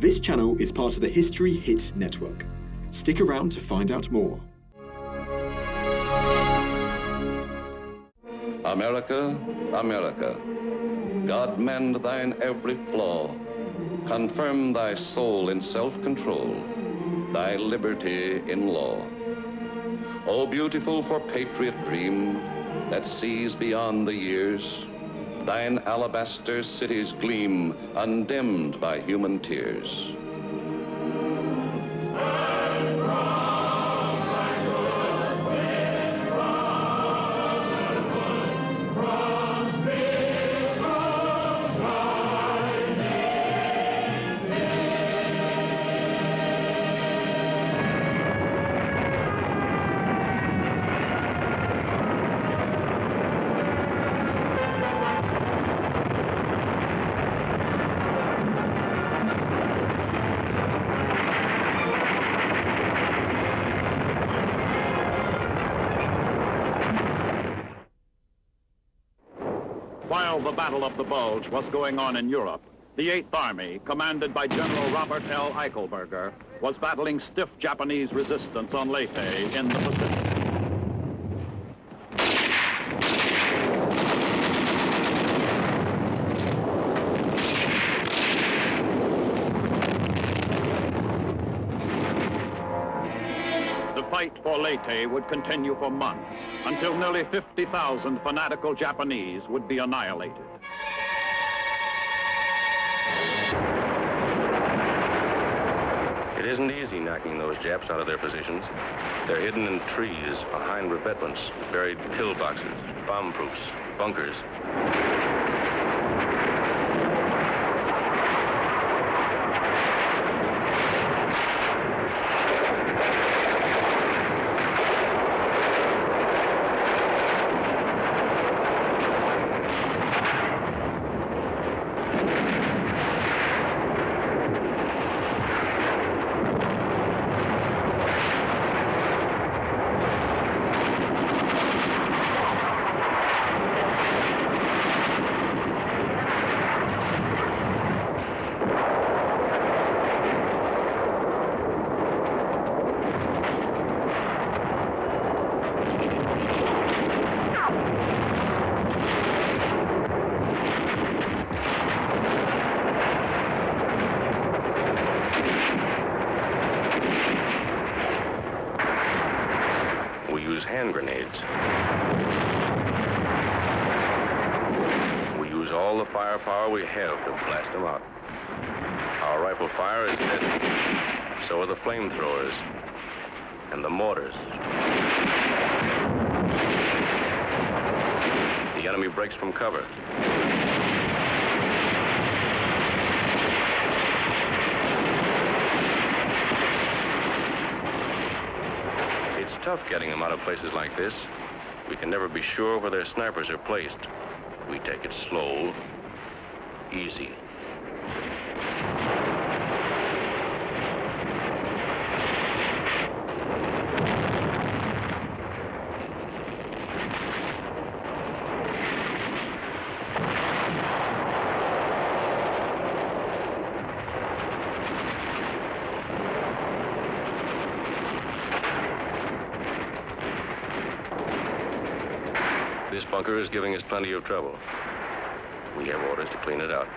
This channel is part of the History Hit Network. Stick around to find out more. America, America, God mend thine every flaw, confirm thy soul in self-control, thy liberty in law. O beautiful for patriot dream that sees beyond the years, thine alabaster cities gleam, undimmed by human tears. While the Battle of the Bulge was going on in Europe, the 8th Army, commanded by General Robert L. Eichelberger, was battling stiff Japanese resistance on Leyte in the Pacific. The fight for Leyte would continue for months, until nearly 50,000 fanatical Japanese would be annihilated. It isn't easy knocking those Japs out of their positions. They're hidden in trees, behind revetments, buried pillboxes, bomb-proofs, bunkers. Hand grenades. We use all the firepower we have to blast them out. Our rifle fire is deadly. So are the flamethrowers and the mortars. The enemy breaks from cover. It's tough getting them out of places like this. We can never be sure where their snipers are placed. We take it slow, easy. This bunker is giving us plenty of trouble. We have orders to clean it out.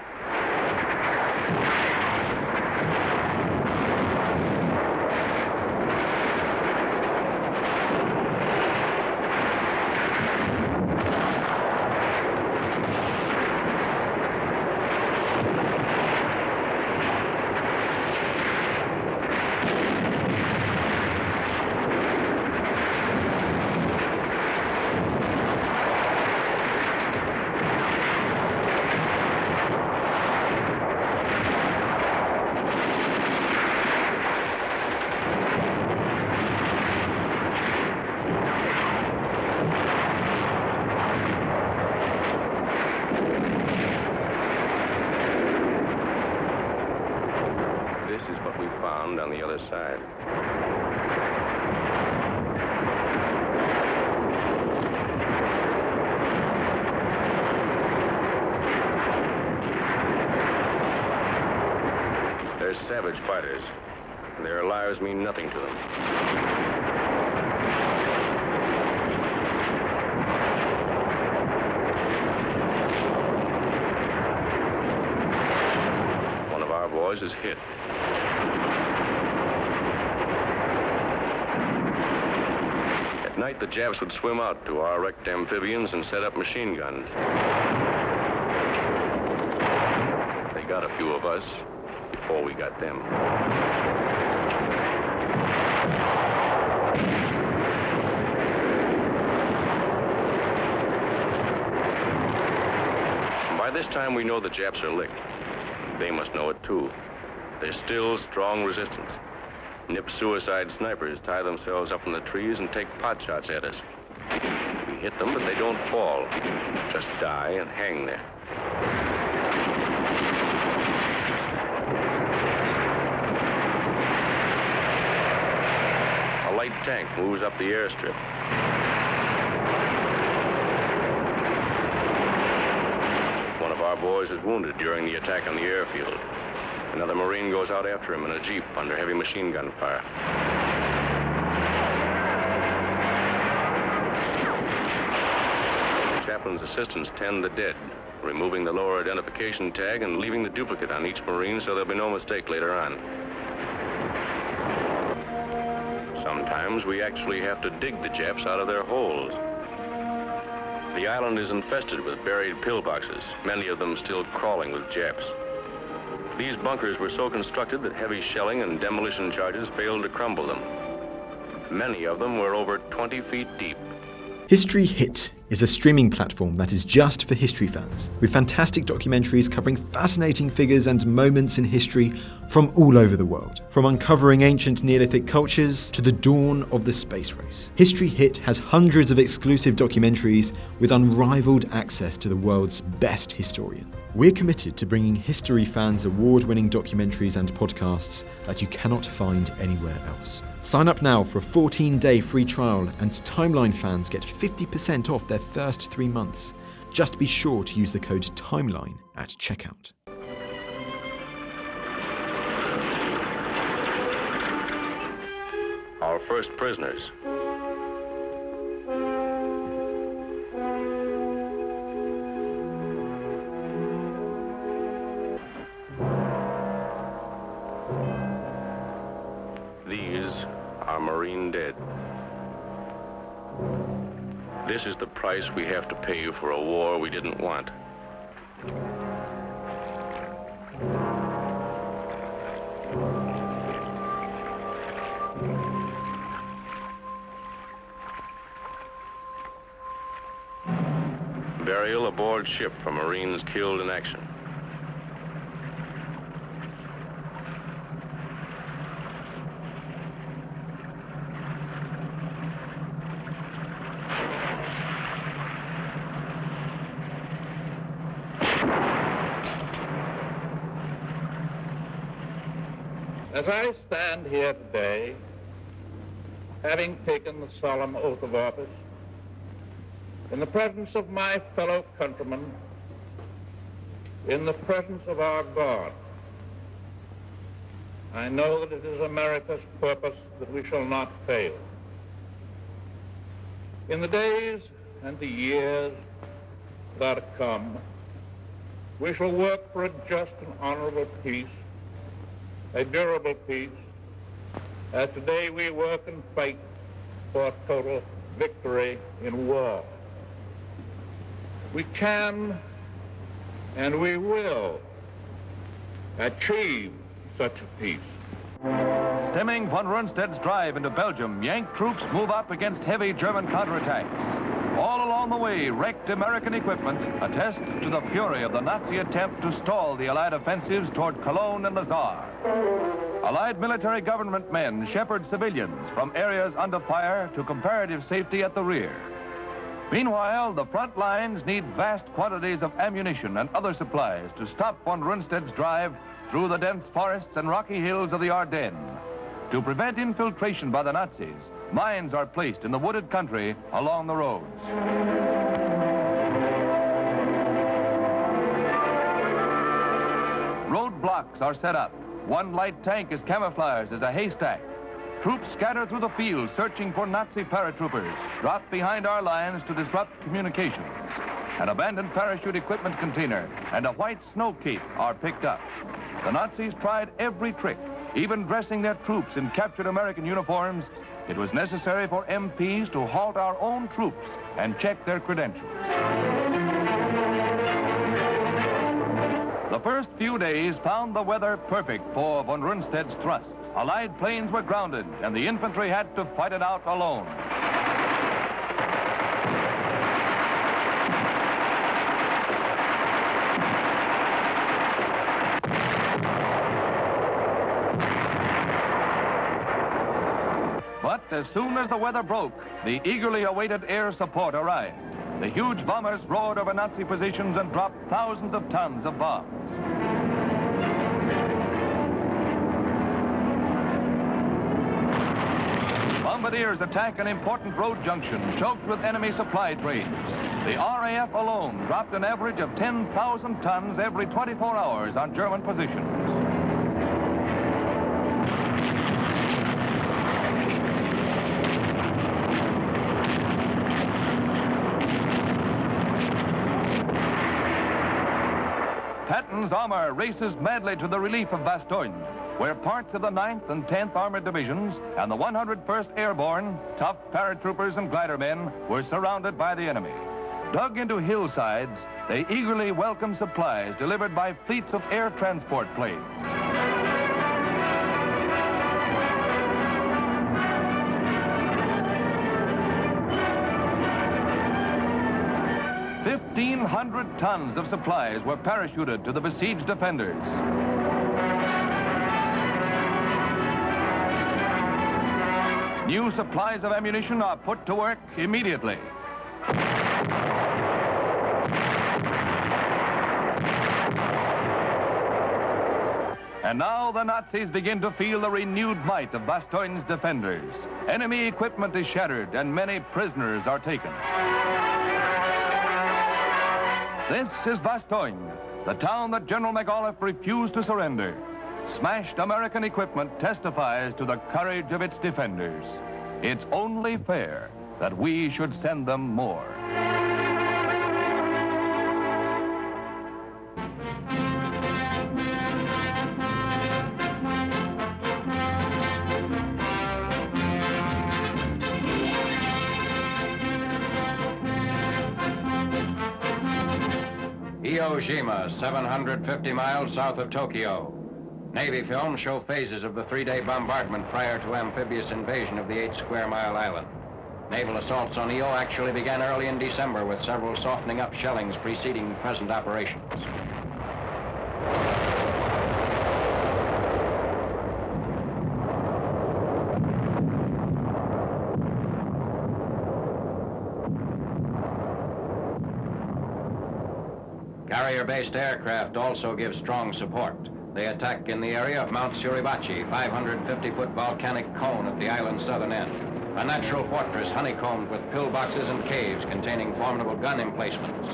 On the other side. They're savage fighters. Their lives mean nothing to them. One of our boys is hit. At night, the Japs would swim out to our wrecked amphibians and set up machine guns. They got a few of us before we got them. By this time, we know the Japs are licked. They must know it, too. There's still strong resistance. Nip suicide snipers tie themselves up in the trees and take pot shots at us. We hit them, but they don't fall. Just die and hang there. A light tank moves up the airstrip. One of our boys is wounded during the attack on the airfield. Another Marine goes out after him in a Jeep under heavy machine gun fire. The chaplain's assistants tend the dead, removing the lower identification tag and leaving the duplicate on each Marine so there'll be no mistake later on. Sometimes we actually have to dig the Japs out of their holes. The island is infested with buried pillboxes, many of them still crawling with Japs. These bunkers were so constructed that heavy shelling and demolition charges failed to crumble them. Many of them were over 20 feet deep. History Hit is a streaming platform that is just for history fans, with fantastic documentaries covering fascinating figures and moments in history from all over the world. From uncovering ancient Neolithic cultures to the dawn of the space race, History Hit has hundreds of exclusive documentaries with unrivaled access to the world's best historian. We're committed to bringing history fans award-winning documentaries and podcasts that you cannot find anywhere else. Sign up now for a 14-day free trial, and Timeline fans get 50% off their first 3 months. Just be sure to use the code TIMELINE at checkout. Our first prisoners. These are Marine dead. This is the price we have to pay for a war we didn't want. Burial aboard ship for Marines killed in action. As I stand here today, having taken the solemn oath of office, in the presence of my fellow countrymen, in the presence of our God, I know that it is America's purpose that we shall not fail. In the days and the years that are to come, we shall work for a just and honorable peace, a durable peace, as today we work and fight for total victory in war. We can and we will achieve such a peace. Stemming von Rundstedt's drive into Belgium, Yank troops move up against heavy German counterattacks. All along the way, wrecked American equipment attests to the fury of the Nazi attempt to stall the Allied offensives toward Cologne and the Saar. Allied military government men shepherd civilians from areas under fire to comparative safety at the rear. Meanwhile, the front lines need vast quantities of ammunition and other supplies to stop von Rundstedt's drive through the dense forests and rocky hills of the Ardennes. To prevent infiltration by the Nazis, mines are placed in the wooded country along the roads. Roadblocks are set up. one light tank is camouflaged as a haystack. Troops scatter through the field searching for Nazi paratroopers, dropped behind our lines to disrupt communications. An abandoned parachute equipment container and a white snow cape are picked up. The Nazis tried every trick, even dressing their troops in captured American uniforms. It was necessary for MPs to halt our own troops and check their credentials. The first few days found the weather perfect for von Rundstedt's thrust. Allied planes were grounded, and the infantry had to fight it out alone. But as soon as the weather broke, the eagerly awaited air support arrived. The huge bombers roared over Nazi positions and dropped thousands of tons of bombs. Bombardiers attack an important road junction choked with enemy supply trains. The RAF alone dropped an average of 10,000 tons every 24 hours on German positions. Patton's armor races madly to the relief of Bastogne, where parts of the 9th and 10th Armored Divisions and the 101st Airborne, tough paratroopers and glider men, were surrounded by the enemy. Dug into hillsides, they eagerly welcomed supplies delivered by fleets of air transport planes. 1,500 tons of supplies were parachuted to the besieged defenders. New supplies of ammunition are put to work immediately. And now the Nazis begin to feel the renewed might of Bastogne's defenders. Enemy equipment is shattered and many prisoners are taken. This is Bastogne, the town that General McAuliffe refused to surrender. Smashed American equipment testifies to the courage of its defenders. It's only fair that we should send them more. Iwa Jima, 750 miles south of Tokyo. Navy films show phases of the three-day bombardment prior to amphibious invasion of the 8-square-mile island. Naval assaults on Iwa actually began early in December, with several softening up shellings preceding present operations. Carrier-based aircraft also give strong support. They attack in the area of Mount Suribachi, 550-foot volcanic cone at the island's southern end. A natural fortress honeycombed with pillboxes and caves containing formidable gun emplacements.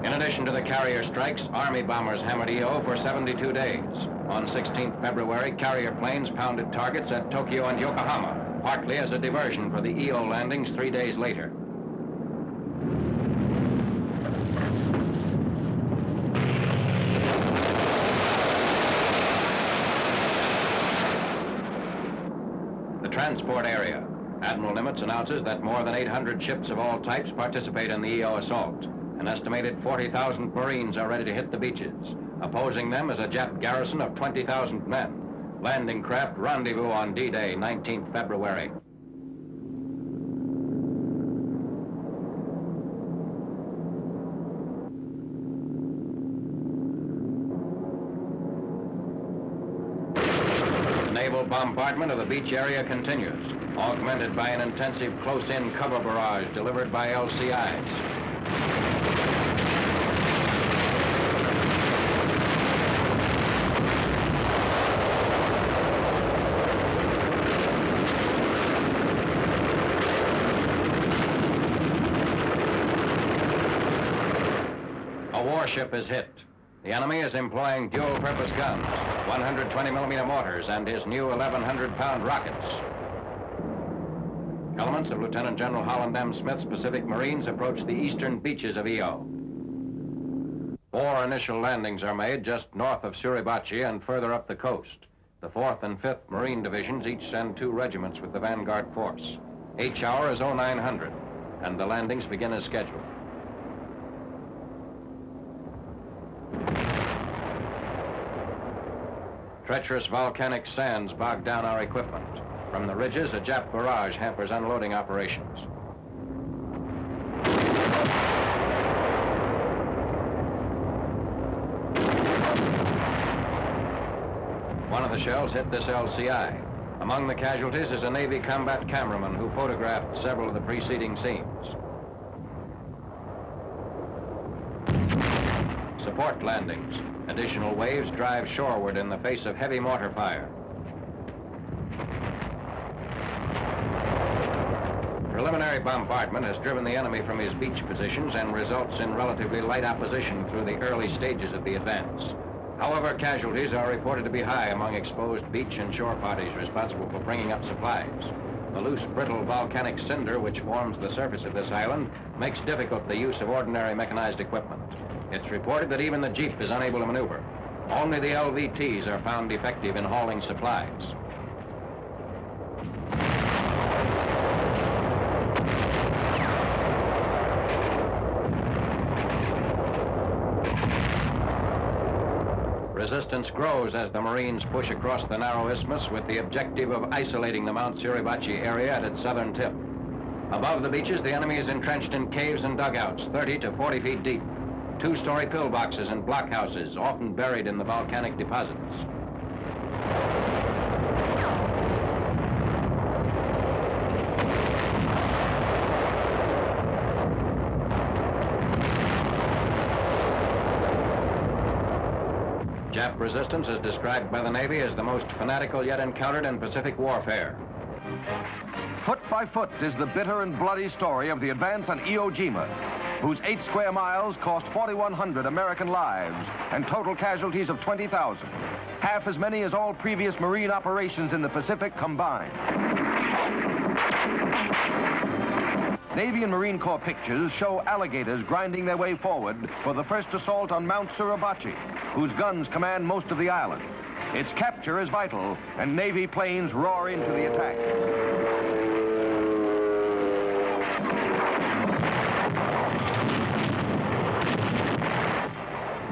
In addition to the carrier strikes, Army bombers hammered Iwa for 72 days. On 16th February, carrier planes pounded targets at Tokyo and Yokohama, partly as a diversion for the Iwa landings 3 days later. Transport area. Admiral Nimitz announces that more than 800 ships of all types participate in the Iwa assault. An estimated 40,000 Marines are ready to hit the beaches. Opposing them is a Jap garrison of 20,000 men. Landing craft rendezvous on D-Day, 19th February. Naval bombardment of the beach area continues, augmented by an intensive close-in cover barrage delivered by LCIs. A warship is hit. The enemy is employing dual-purpose guns, 120mm mortars, and his new 1,100-pound rockets. Elements of Lieutenant General Holland M. Smith's Pacific Marines approach the eastern beaches of Iyo. 4 initial landings are made just north of Suribachi and further up the coast. The 4th and 5th Marine Divisions each send 2 regiments with the vanguard force. H hour is 0900, and the landings begin as scheduled. Treacherous volcanic sands bog down our equipment. From the ridges, a Jap barrage hampers unloading operations. One of the shells hit this LCI. Among the casualties is a Navy combat cameraman who photographed several of the preceding scenes. Support landings. Additional waves drive shoreward in the face of heavy mortar fire. Preliminary bombardment has driven the enemy from his beach positions and results in relatively light opposition through the early stages of the advance. However, casualties are reported to be high among exposed beach and shore parties responsible for bringing up supplies. The loose, brittle volcanic cinder which forms the surface of this island makes difficult the use of ordinary mechanized equipment. It's reported that even the Jeep is unable to maneuver. Only the LVTs are found effective in hauling supplies. Resistance grows as the Marines push across the narrow isthmus with the objective of isolating the Mount Suribachi area at its southern tip. Above the beaches, the enemy is entrenched in caves and dugouts, 30 to 40 feet deep. 2-story pillboxes and blockhouses, often buried in the volcanic deposits. Jap resistance is described by the Navy as the most fanatical yet encountered in Pacific warfare. Foot by foot is the bitter and bloody story of the advance on Iwo Jima, whose 8 square miles cost 4,100 American lives and total casualties of 20,000, half as many as all previous Marine operations in the Pacific combined. Navy and Marine Corps pictures show alligators grinding their way forward for the first assault on Mount Suribachi, whose guns command most of the island. Its capture is vital, and Navy planes roar into the attack.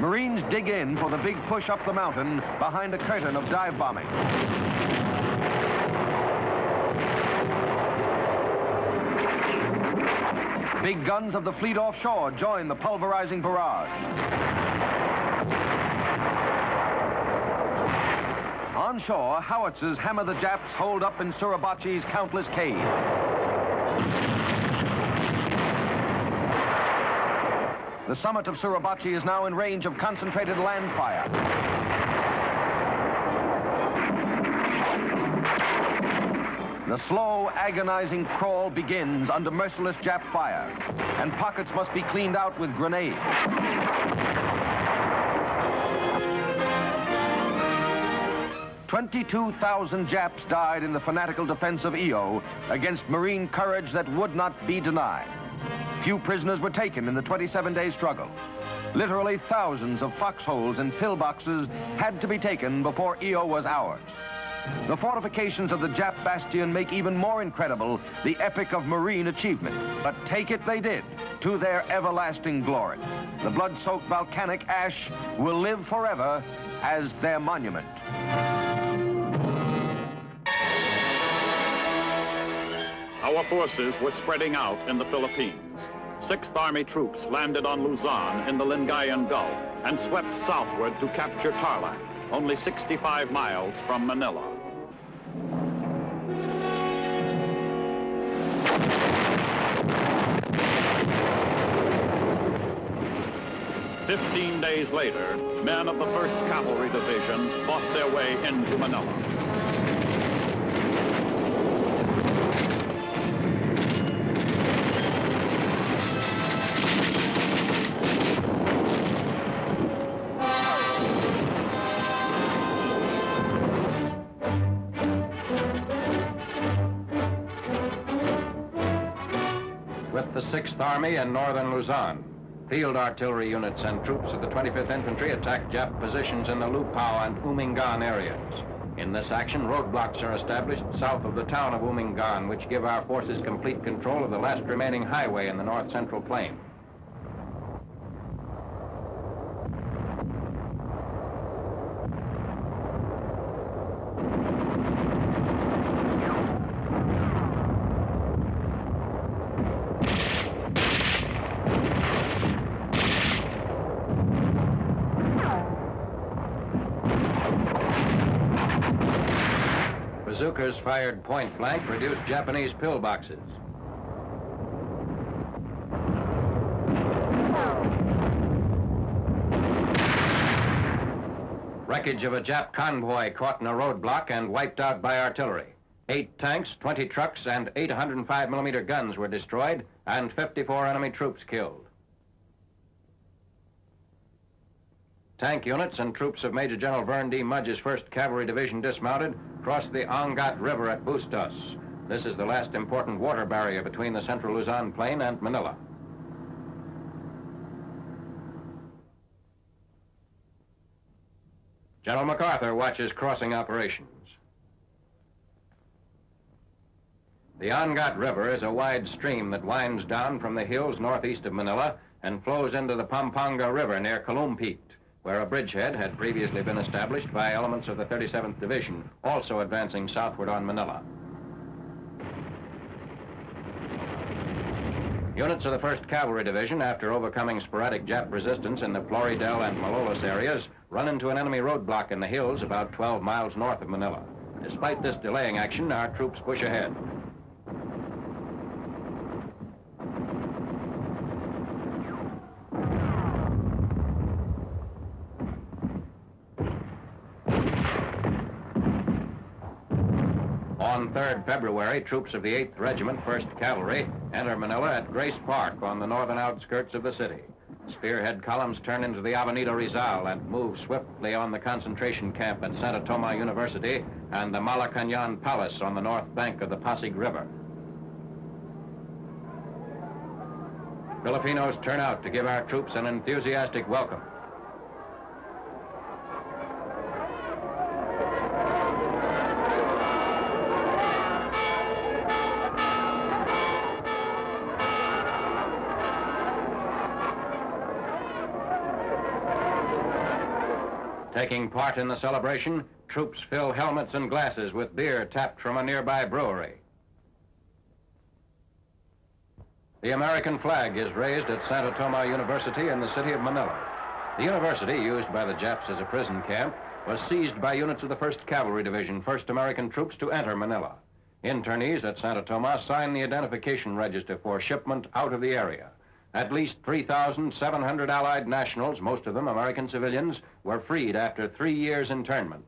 Marines dig in for the big push up the mountain behind a curtain of dive bombing. Big guns of the fleet offshore join the pulverizing barrage. On shore, howitzers hammer the Japs holed up in Suribachi's countless caves. The summit of Suribachi is now in range of concentrated land fire. The slow, agonizing crawl begins under merciless Jap fire, and pockets must be cleaned out with grenades. "22,000 Japs died in the fanatical defense of Iyo against Marine courage that would not be denied. Few prisoners were taken in the 27-day struggle. Literally thousands of foxholes and pillboxes had to be taken before Iyo was ours. The fortifications of the Jap bastion make even more incredible the epic of Marine achievement. But take it they did, to their everlasting glory. The blood-soaked volcanic ash will live forever as their monument." Our forces were spreading out in the Philippines. 6th Army troops landed on Luzon in the Lingayen Gulf and swept southward to capture Tarlac, only 65 miles from Manila. "15 days later, men of the 1st Cavalry Division fought their way into Manila. with the 6th Army in northern Luzon. Field artillery units and troops of the 25th Infantry attacked Jap positions in the Lupao and Umingan areas. In this action, roadblocks are established south of the town of Umingan, which give our forces complete control of the last remaining highway in the north-central plain. Bazookas fired point blank reduced Japanese pillboxes. Wreckage of a Jap convoy caught in a roadblock and wiped out by artillery. 8 tanks, 20 trucks, and 8 105mm guns were destroyed, and 54 enemy troops killed. Tank units and troops of Major General Vern D. Mudge's 1st Cavalry Division dismounted, crossed the Angat River at Bustos. This is the last important water barrier between the central Luzon plain and Manila. General MacArthur watches crossing operations. The Angat River is a wide stream that winds down from the hills northeast of Manila and flows into the Pampanga River near Kalumpit, where a bridgehead had previously been established by elements of the 37th Division, also advancing southward on Manila. Units of the 1st Cavalry Division, after overcoming sporadic Jap resistance in the Floridel and Malolos areas, run into an enemy roadblock in the hills about 12 miles north of Manila. Despite this delaying action, our troops push ahead. On 3rd February, troops of the 8th Regiment, 1st Cavalry, enter Manila at Grace Park on the northern outskirts of the city. Spearhead columns turn into the Avenida Rizal and move swiftly on the concentration camp at Santa Toma University and the Malacañan Palace on the north bank of the Pasig River. Filipinos turn out to give our troops an enthusiastic welcome. Taking part in the celebration, troops fill helmets and glasses with beer tapped from a nearby brewery. The American flag is raised at Santa Toma University in the city of Manila. The university, used by the Japs as a prison camp, was seized by units of the 1st Cavalry Division, 1st American troops to enter Manila. Internees at Santa Toma sign the identification register for shipment out of the area. At least 3,700 Allied nationals, most of them American civilians, were freed after 3 years' internment.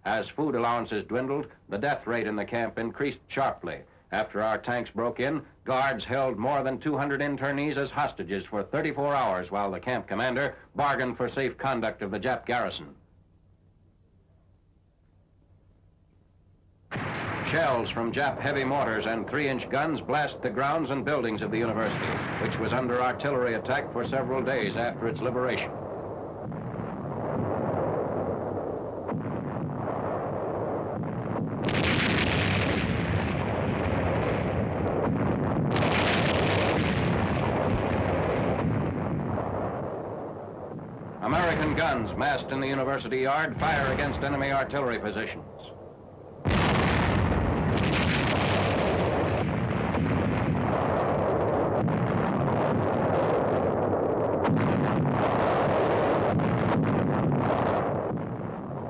As food allowances dwindled, the death rate in the camp increased sharply. After our tanks broke in, guards held more than 200 internees as hostages for 34 hours while the camp commander bargained for safe conduct of the Jap garrison. Shells from Jap heavy mortars and 3-inch guns blast the grounds and buildings of the university, which was under artillery attack for several days after its liberation. American guns massed in the university yard fire against enemy artillery positions.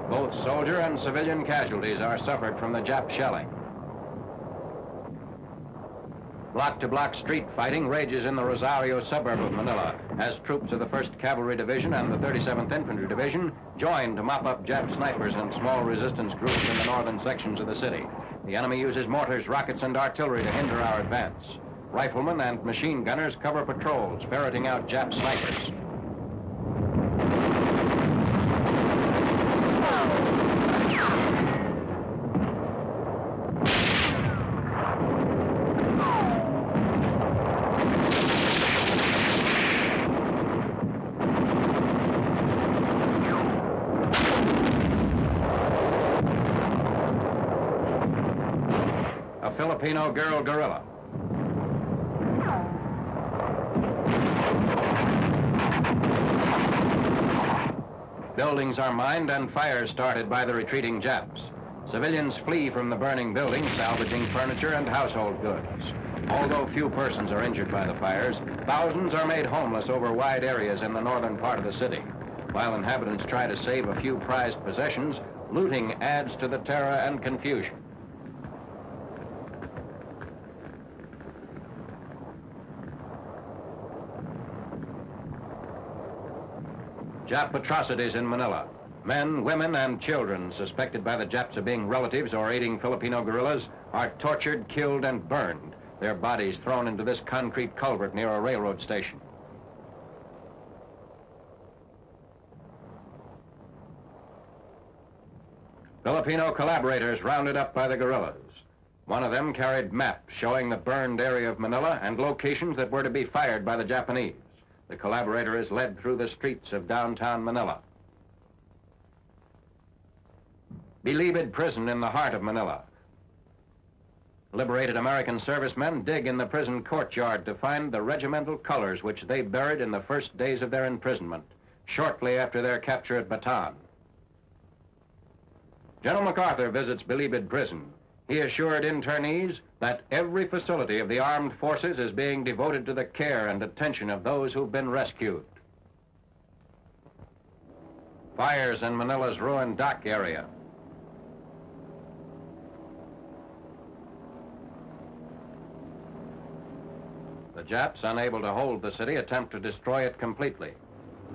Both soldier and civilian casualties are suffered from the Jap shelling. Block-to-block street fighting rages in the Rosario suburb of Manila as troops of the 1st Cavalry Division and the 37th Infantry Division join to mop up Jap snipers and small resistance groups in the northern sections of the city. The enemy uses mortars, rockets, and artillery to hinder our advance. Riflemen and machine gunners cover patrols, ferreting out Jap snipers. Filipino girl guerrilla. Buildings are mined and fires started by the retreating Japs. Civilians flee from the burning buildings, salvaging furniture and household goods. Although few persons are injured by the fires, thousands are made homeless over wide areas in the northern part of the city. While inhabitants try to save a few prized possessions, looting adds to the terror and confusion. Jap atrocities in Manila. Men, women, and children suspected by the Japs of being relatives or aiding Filipino guerrillas are tortured, killed, and burned, their bodies thrown into this concrete culvert near a railroad station. Filipino collaborators rounded up by the guerrillas. One of them carried maps showing the burned area of Manila and locations that were to be fired by the Japanese. The collaborator is led through the streets of downtown Manila. Bilibid prison in the heart of Manila. Liberated American servicemen dig in the prison courtyard to find the regimental colors which they buried in the first days of their imprisonment, shortly after their capture at Bataan. General MacArthur visits Bilibid prison. He assured internees that every facility of the armed forces is being devoted to the care and attention of those who've been rescued. Fires in Manila's ruined dock area. The Japs, unable to hold the city, attempt to destroy it completely.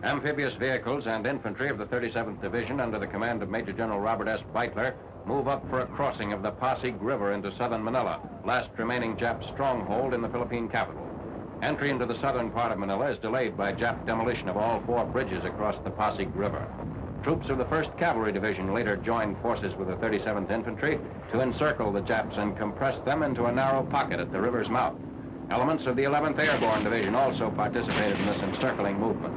Amphibious vehicles and infantry of the 37th Division under the command of Major General Robert S. Beitler move up for a crossing of the Pasig River into southern Manila, last remaining Jap stronghold in the Philippine capital. Entry into the southern part of Manila is delayed by Jap demolition of all 4 bridges across the Pasig River. Troops of the 1st Cavalry Division later joined forces with the 37th Infantry to encircle the Japs and compress them into a narrow pocket at the river's mouth. Elements of the 11th Airborne Division also participated in this encircling movement.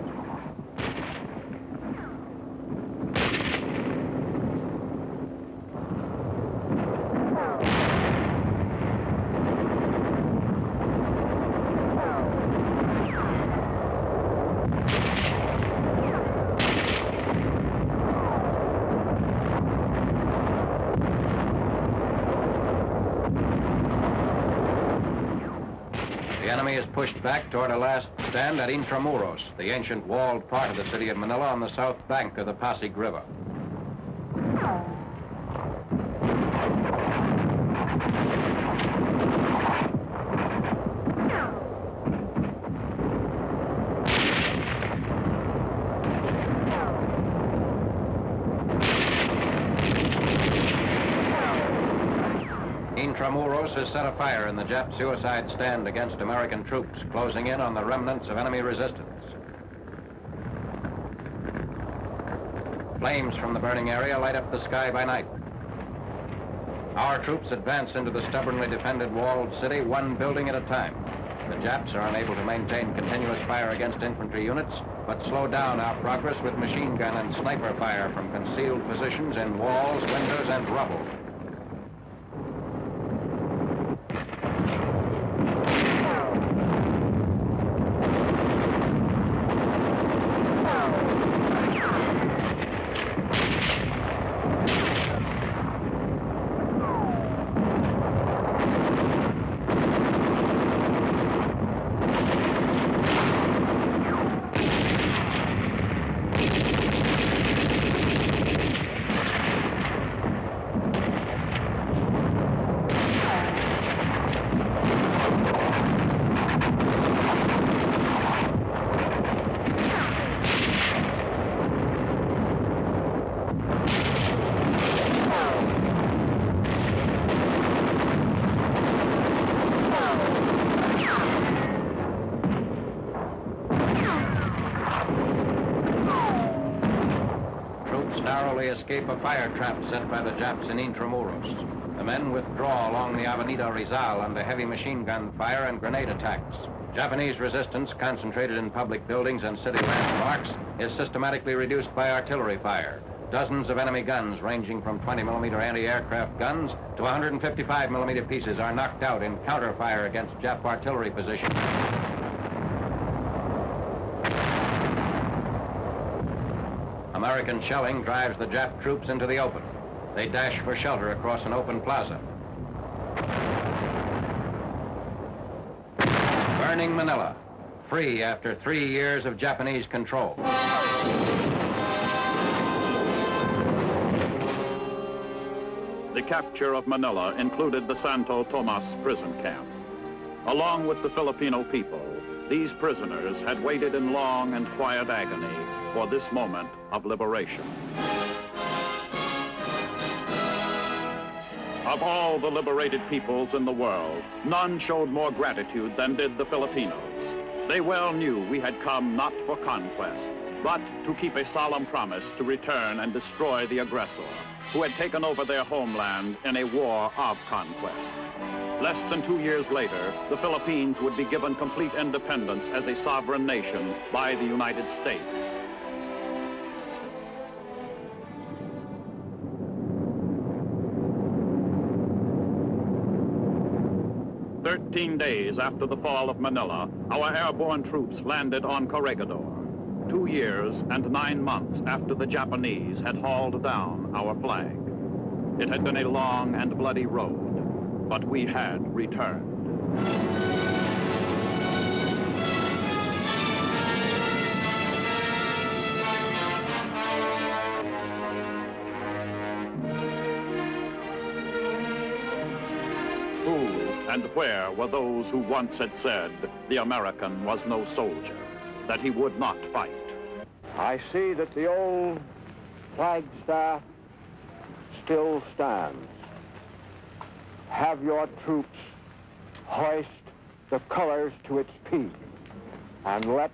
The enemy is pushed back toward a last stand at Intramuros, the ancient walled part of the city of Manila on the south bank of the Pasig River. Intramuros has set afire in the Jap suicide stand against American troops, closing in on the remnants of enemy resistance. Flames from the burning area light up the sky by night. Our troops advance into the stubbornly defended walled city, one building at a time. The Japs are unable to maintain continuous fire against infantry units, but slow down our progress with machine gun and sniper fire from concealed positions in walls, windows, and rubble. Narrowly escape a fire trap set by the Japs in Intramuros. The men withdraw along the Avenida Rizal under heavy machine gun fire and grenade attacks. Japanese resistance, concentrated in public buildings and city landmarks, is systematically reduced by artillery fire. Dozens of enemy guns ranging from 20mm anti-aircraft guns to 155mm pieces are knocked out in counterfire against Jap artillery positions. American shelling drives the Jap troops into the open. They dash for shelter across an open plaza. Burning Manila, free after 3 years of Japanese control. The capture of Manila included the Santo Tomas prison camp. Along with the Filipino people, these prisoners had waited in long and quiet agony for this moment of liberation. Of all the liberated peoples in the world, none showed more gratitude than did the Filipinos. They well knew we had come not for conquest, but to keep a solemn promise to return and destroy the aggressor, who had taken over their homeland in a war of conquest. Less than 2 years later, the Philippines would be given complete independence as a sovereign nation by the United States. "13 days after the fall of Manila, our airborne troops landed on Corregidor. 2 years and 9 months after the Japanese had hauled down our flag. It had been a long and bloody road, but we had returned. Who and where were those who once had said the American was no soldier, that he would not fight? I see that the old flagstaff still stands. Have your troops hoist the colors to its peak, and let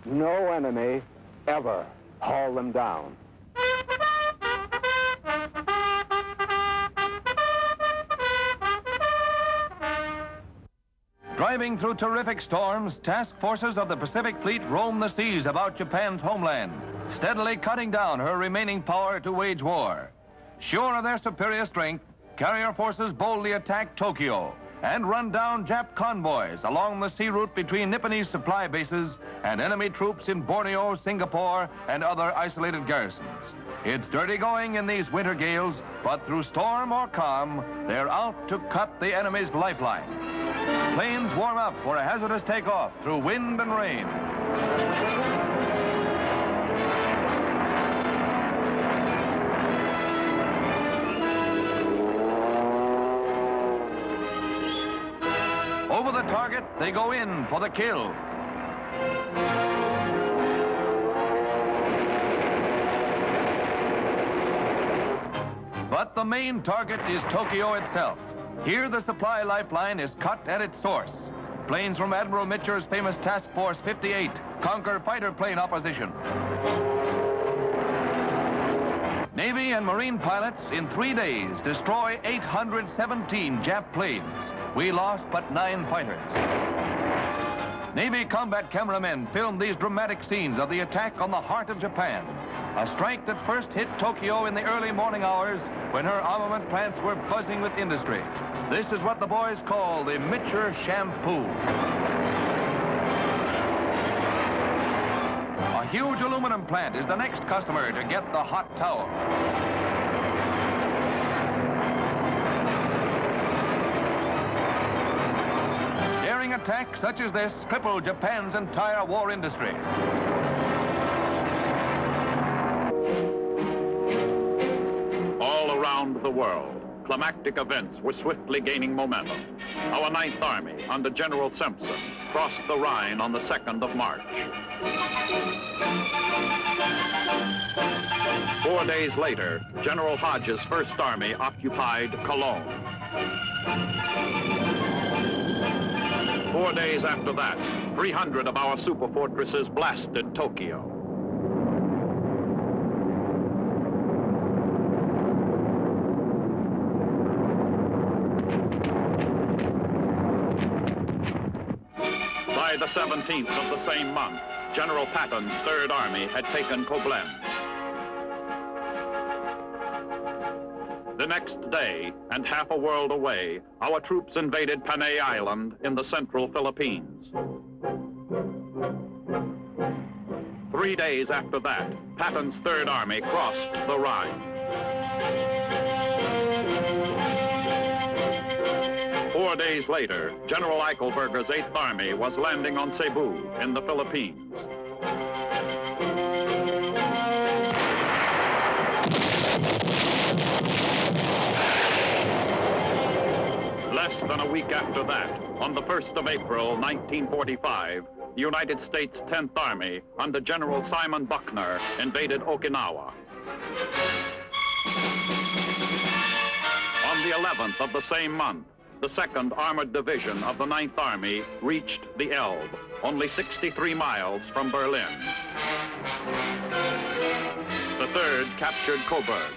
no enemy ever haul them down. Driving through terrific storms, task forces of the Pacific Fleet roam the seas about Japan's homeland, steadily cutting down her remaining power to wage war. Sure of their superior strength, carrier forces boldly attack Tokyo and run down Jap convoys along the sea route between Nipponese supply bases and enemy troops in Borneo, Singapore, and other isolated garrisons. It's dirty going in these winter gales, but through storm or calm, they're out to cut the enemy's lifeline. Planes warm up for a hazardous takeoff through wind and rain. Over the target, they go in for the kill. But the main target is Tokyo itself. Here, the supply lifeline is cut at its source. Planes from Admiral Mitcher's famous Task Force 58 conquer fighter plane opposition. Navy and Marine pilots in 3 days destroy 817 Jap planes. We lost but 9 fighters. Navy combat cameramen filmed these dramatic scenes of the attack on the heart of Japan. A strike that first hit Tokyo in the early morning hours when her armament plants were buzzing with industry. This is what the boys call the Mitcher Shampoo. A huge aluminum plant is the next customer to get the hot towel. Daring attacks such as this crippled Japan's entire war industry. All around the world, climactic events were swiftly gaining momentum. Our Ninth Army, under General Simpson, crossed the Rhine on the 2nd of March. 4 days later, General Hodge's First Army occupied Cologne. 4 days after that, 300 of our superfortresses blasted Tokyo. By the 17th of the same month, General Patton's Third Army had taken Koblenz. The next day, and half a world away, our troops invaded Panay Island in the central Philippines. 3 days after that, Patton's Third Army crossed the Rhine. 4 days later, General Eichelberger's 8th Army was landing on Cebu in the Philippines. Less than a week after that, on the 1st of April, 1945, the United States 10th Army, under General Simon Buckner, invaded Okinawa. On the 11th of the same month, the 2nd Armored Division of the 9th Army reached the Elbe, only 63 miles from Berlin. The 3rd captured Coburg.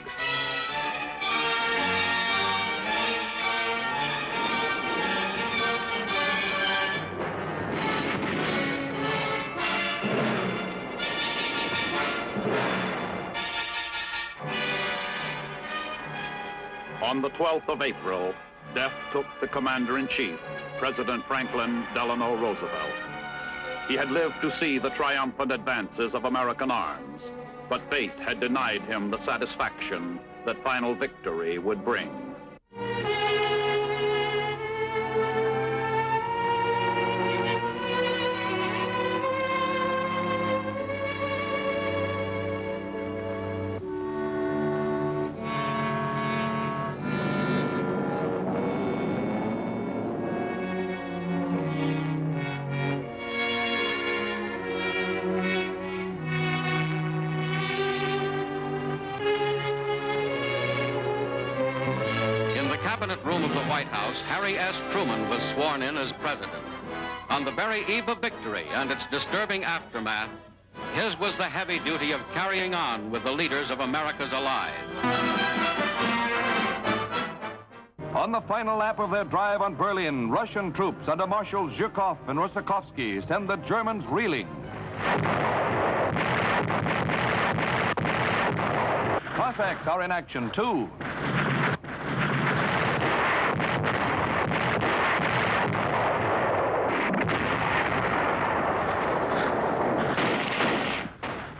On the 12th of April, death took the Commander-in-Chief, President Franklin Delano Roosevelt. He had lived to see the triumphant advances of American arms, but fate had denied him the satisfaction that final victory would bring. Cabinet room of the White House, Harry S. Truman was sworn in as president. On the very eve of victory and its disturbing aftermath, his was the heavy duty of carrying on with the leaders of America's allies. On the final lap of their drive on Berlin, Russian troops under Marshals Zhukov and Rosakovsky send the Germans reeling. Cossacks are in action, too.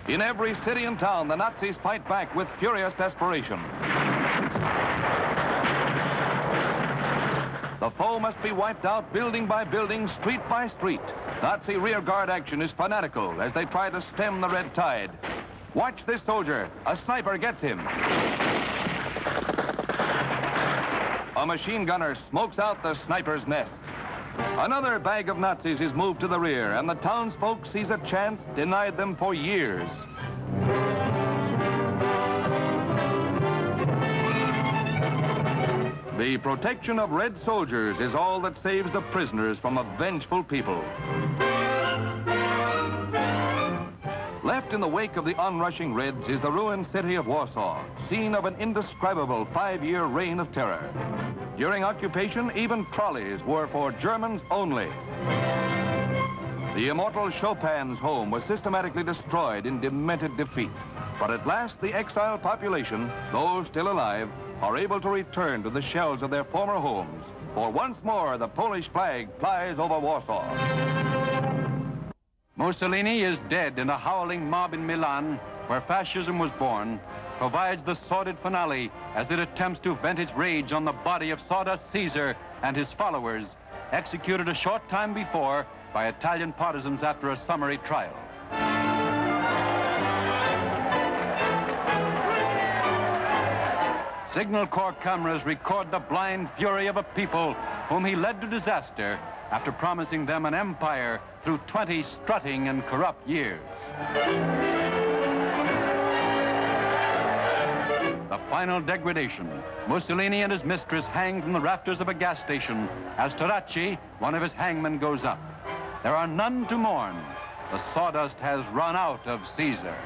In every city and town, the Nazis fight back with furious desperation. The foe must be wiped out building by building, street by street. Nazi rearguard action is fanatical as they try to stem the red tide. Watch this soldier. A sniper gets him. A machine gunner smokes out the sniper's nest. Another bag of Nazis is moved to the rear, and the townsfolk sees a chance denied them for years. The protection of red soldiers is all that saves the prisoners from a vengeful people. Left in the wake of the onrushing Reds is the ruined city of Warsaw, scene of an indescribable 5-year reign of terror. During occupation, even trolleys were for Germans only. The immortal Chopin's home was systematically destroyed in demented defeat. But at last, the exiled population, those still alive, are able to return to the shells of their former homes. For once more, the Polish flag flies over Warsaw. Mussolini is dead, and a howling mob in Milan, where fascism was born, provides the sordid finale as it attempts to vent its rage on the body of Sawdust Caesar and his followers, executed a short time before by Italian partisans after a summary trial. Signal Corps cameras record the blind fury of a people whom he led to disaster after promising them an empire through 20 strutting and corrupt years. The final degradation. Mussolini and his mistress hang from the rafters of a gas station as Terracci, one of his hangmen, goes up. There are none to mourn. The sawdust has run out of Caesar.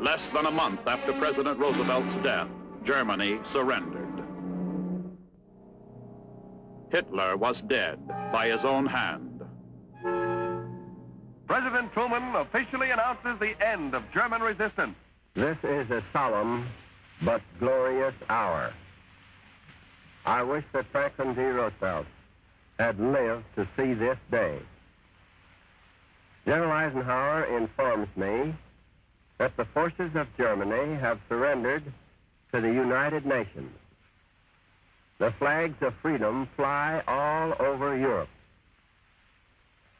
Less than a month after President Roosevelt's death, Germany surrendered. Hitler was dead by his own hand. President Truman officially announces the end of German resistance. This is a solemn but glorious hour. I wish that Franklin D. Roosevelt had lived to see this day. General Eisenhower informs me that the forces of Germany have surrendered to the United Nations. The flags of freedom fly all over Europe.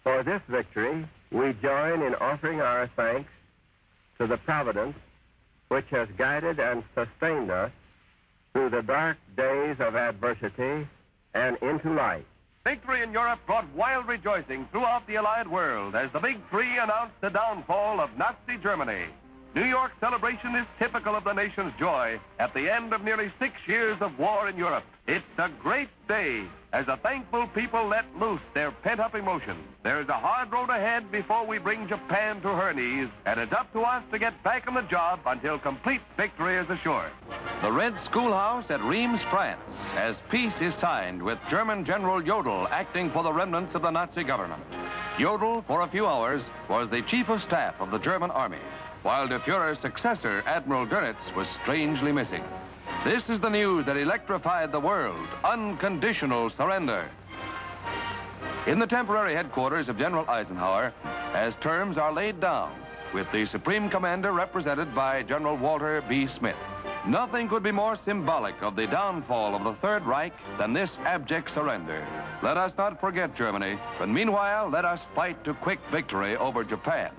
For this victory, we join in offering our thanks to the Providence which has guided and sustained us through the dark days of adversity and into light. Victory in Europe brought wild rejoicing throughout the Allied world as the Big Three announced the downfall of Nazi Germany. New York's celebration is typical of the nation's joy at the end of nearly 6 years of war in Europe. It's a great day as a thankful people let loose their pent-up emotions. There's a hard road ahead before we bring Japan to her knees, and it's up to us to get back on the job until complete victory is assured. The Red Schoolhouse at Reims, France, as peace is signed with German General Jodl acting for the remnants of the Nazi government. Jodl, for a few hours, was the chief of staff of the German army, while de Fuhrer's successor, Admiral Dönitz, was strangely missing. This is the news that electrified the world: unconditional surrender. In the temporary headquarters of General Eisenhower, as terms are laid down, with the Supreme Commander represented by General Walter B. Smith. Nothing could be more symbolic of the downfall of the Third Reich than this abject surrender. Let us not forget Germany, but meanwhile, let us fight to quick victory over Japan.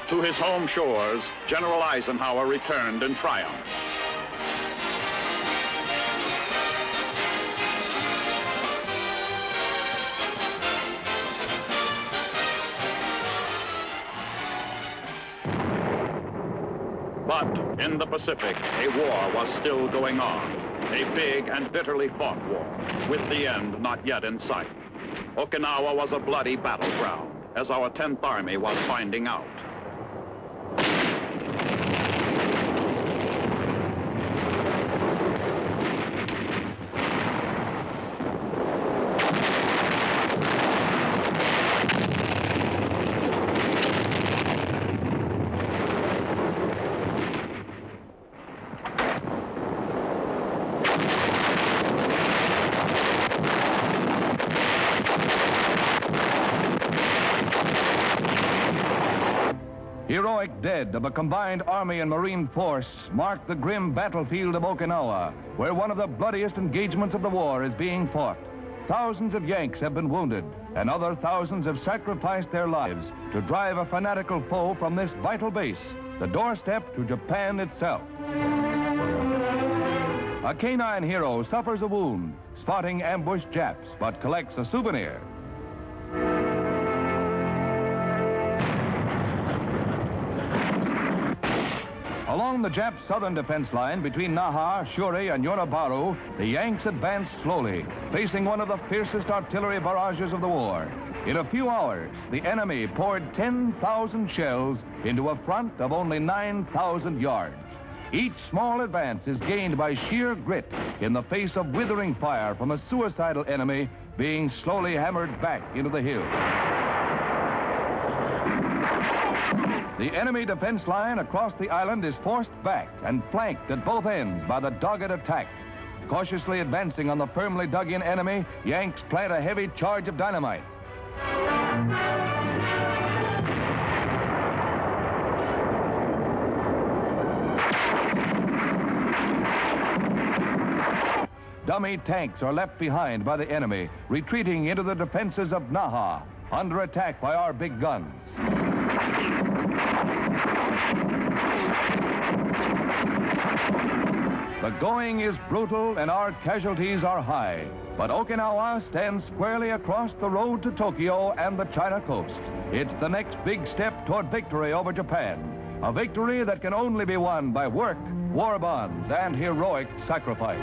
To his home shores, General Eisenhower returned in triumph. But in the Pacific, a war was still going on, a big and bitterly fought war, with the end not yet in sight. Okinawa was a bloody battleground, as our 10th Army was finding out. Heroic dead of a combined Army and Marine force mark the grim battlefield of Okinawa, where one of the bloodiest engagements of the war is being fought. Thousands of Yanks have been wounded, and other thousands have sacrificed their lives to drive a fanatical foe from this vital base, the doorstep to Japan itself. A canine hero suffers a wound, spotting ambushed Japs, but collects a souvenir. Along the Jap southern defense line between Naha, Shuri, and Yonabaru, the Yanks advanced slowly, facing one of the fiercest artillery barrages of the war. In a few hours, the enemy poured 10,000 shells into a front of only 9,000 yards. Each small advance is gained by sheer grit in the face of withering fire from a suicidal enemy being slowly hammered back into the hills. The enemy defense line across the island is forced back and flanked at both ends by the dogged attack. Cautiously advancing on the firmly dug-in enemy, Yanks plant a heavy charge of dynamite. Dummy tanks are left behind by the enemy, retreating into the defenses of Naha, under attack by our big guns. The going is brutal and our casualties are high, but Okinawa stands squarely across the road to Tokyo and the China coast. It's the next big step toward victory over Japan, a victory that can only be won by work, war bonds, and heroic sacrifice.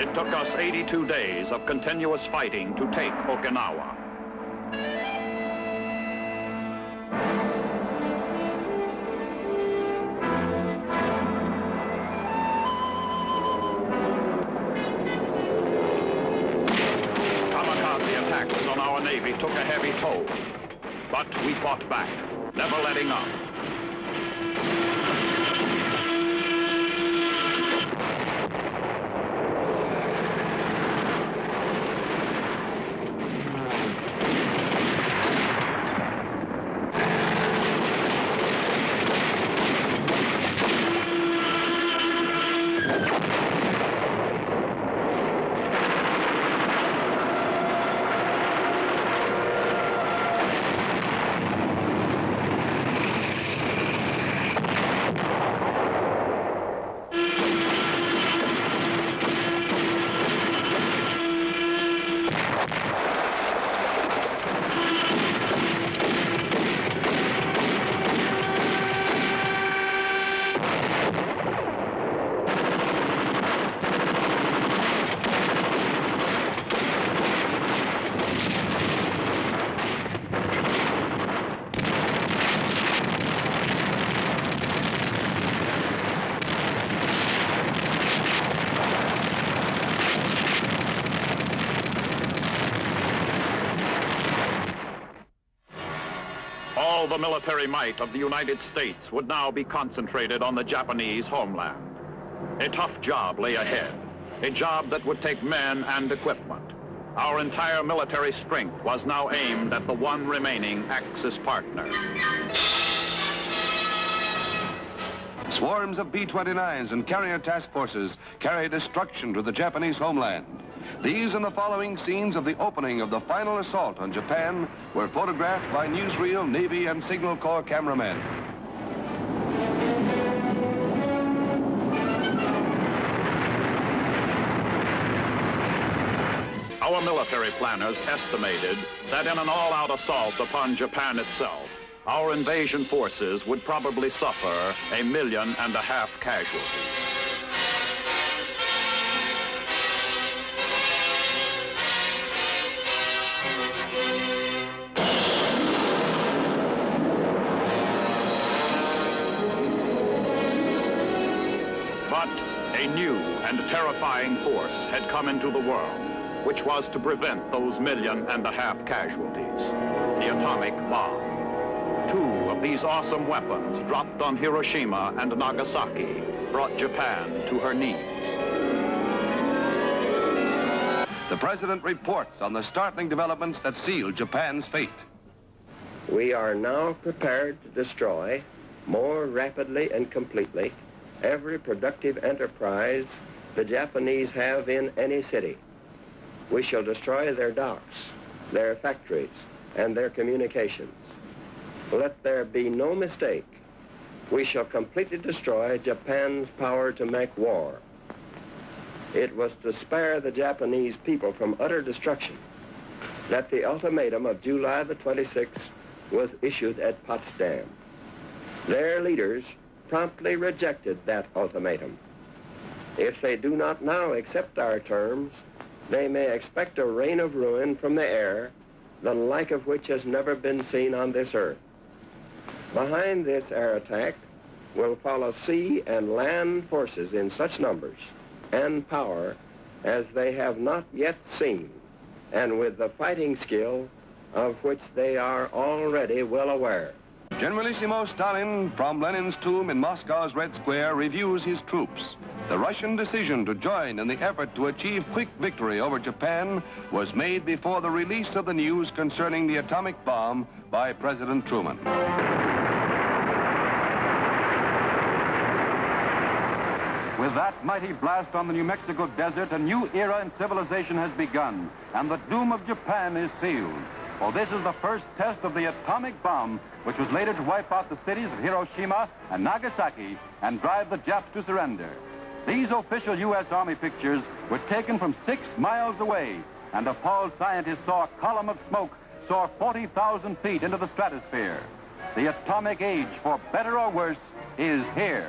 It took us 82 days of continuous fighting to take Okinawa. Navy took a heavy toll, but we fought back, never letting up. the military might of the United States would now be concentrated on the Japanese homeland. A tough job lay ahead, a job that would take men and equipment. Our entire military strength was now aimed at the one remaining Axis partner. Swarms of B-29s and carrier task forces carry destruction to the Japanese homeland. These and the following scenes of the opening of the final assault on Japan were photographed by newsreel, Navy, and Signal Corps cameramen. Our military planners estimated that in an all-out assault upon Japan itself, our invasion forces would probably suffer 1.5 million casualties. But a new and terrifying force had come into the world, which was to prevent those 1.5 million casualties, the atomic bomb. 2 of these awesome weapons dropped on Hiroshima and Nagasaki brought Japan to her knees. The President reports on the startling developments that sealed Japan's fate. We are now prepared to destroy more rapidly and completely every productive enterprise the Japanese have in any city. We shall destroy their docks, their factories, and their communications. Let there be no mistake. We shall completely destroy Japan's power to make war. It was to spare the Japanese people from utter destruction that the ultimatum of July the 26th was issued at Potsdam. Their leaders promptly rejected that ultimatum. If they do not now accept our terms, they may expect a rain of ruin from the air, the like of which has never been seen on this earth. Behind this air attack will follow sea and land forces in such numbers and power as they have not yet seen, and with the fighting skill of which they are already well aware. Generalissimo Stalin, from Lenin's tomb in Moscow's Red Square, reviews his troops. The Russian decision to join in the effort to achieve quick victory over Japan was made before the release of the news concerning the atomic bomb by President Truman. With that mighty blast on the New Mexico desert, a new era in civilization has begun, and the doom of Japan is sealed. For this is the first test of the atomic bomb, which was later to wipe out the cities of Hiroshima and Nagasaki and drive the Japs to surrender. These official U.S. Army pictures were taken from 6 miles away, and appalled scientists saw a column of smoke soar 40,000 feet into the stratosphere. The atomic age, for better or worse, is here.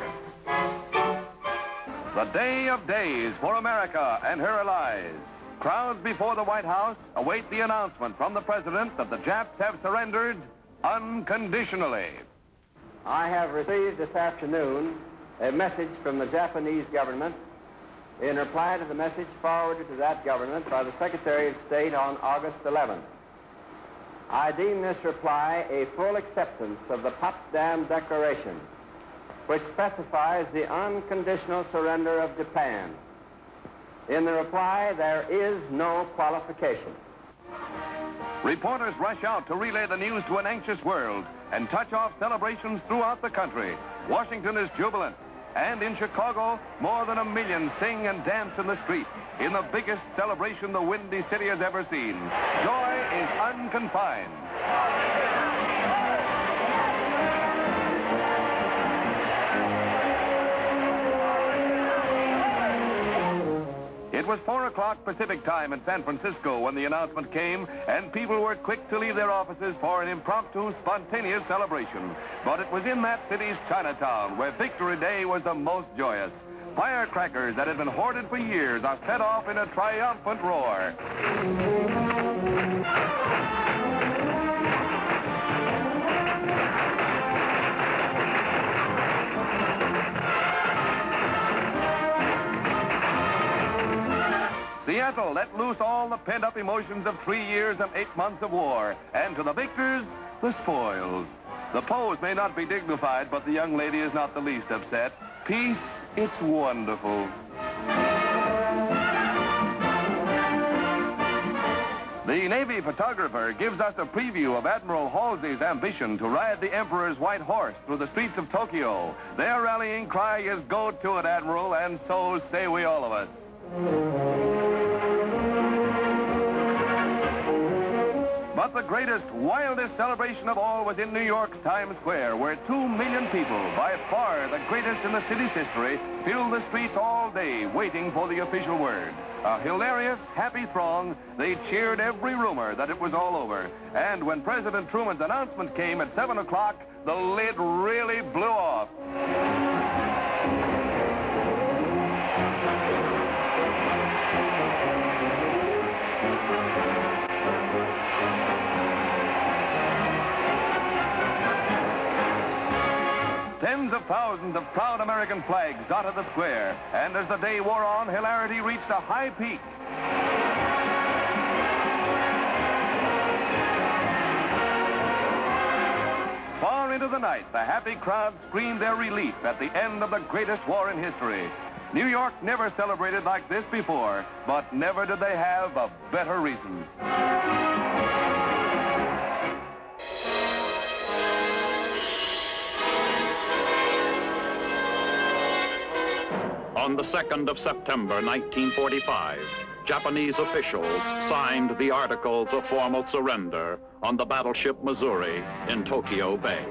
The day of days for America and her allies. Crowds before the White House await the announcement from the President that the Japs have surrendered unconditionally. I have received this afternoon a message from the Japanese government in reply to the message forwarded to that government by the Secretary of State on August 11th. I deem this reply a full acceptance of the Potsdam Declaration, which specifies the unconditional surrender of Japan. In the reply, there is no qualification. Reporters rush out to relay the news to an anxious world and touch off celebrations throughout the country. Washington is jubilant, and in Chicago, more than 1 million sing and dance in the streets in the biggest celebration the Windy City has ever seen. Joy is unconfined. It was 4 o'clock Pacific time in San Francisco when the announcement came, and people were quick to leave their offices for an impromptu, spontaneous celebration. But it was in that city's Chinatown where Victory Day was the most joyous. Firecrackers that had been hoarded for years are set off in a triumphant roar. Seattle let loose all the pent-up emotions of 3 years and 8 months of war, and to the victors, the spoils. The pose may not be dignified, but the young lady is not the least upset. Peace, it's wonderful. The Navy photographer gives us a preview of Admiral Halsey's ambition to ride the Emperor's white horse through the streets of Tokyo. Their rallying cry is, "Go to it, Admiral," and so say we all of us. But the greatest, wildest celebration of all was in New York's Times Square, where 2 million people, by far the greatest in the city's history, filled the streets all day waiting for the official word. A hilarious, happy throng, they cheered every rumor that it was all over. And when President Truman's announcement came at 7 o'clock, the lid really blew off. Tens of thousands of proud American flags dotted the square, and as the day wore on, hilarity reached a high peak. Far into the night, the happy crowd screamed their relief at the end of the greatest war in history. New York never celebrated like this before, but never did they have a better reason. On the 2nd of September, 1945, Japanese officials signed the Articles of Formal Surrender on the battleship Missouri in Tokyo Bay.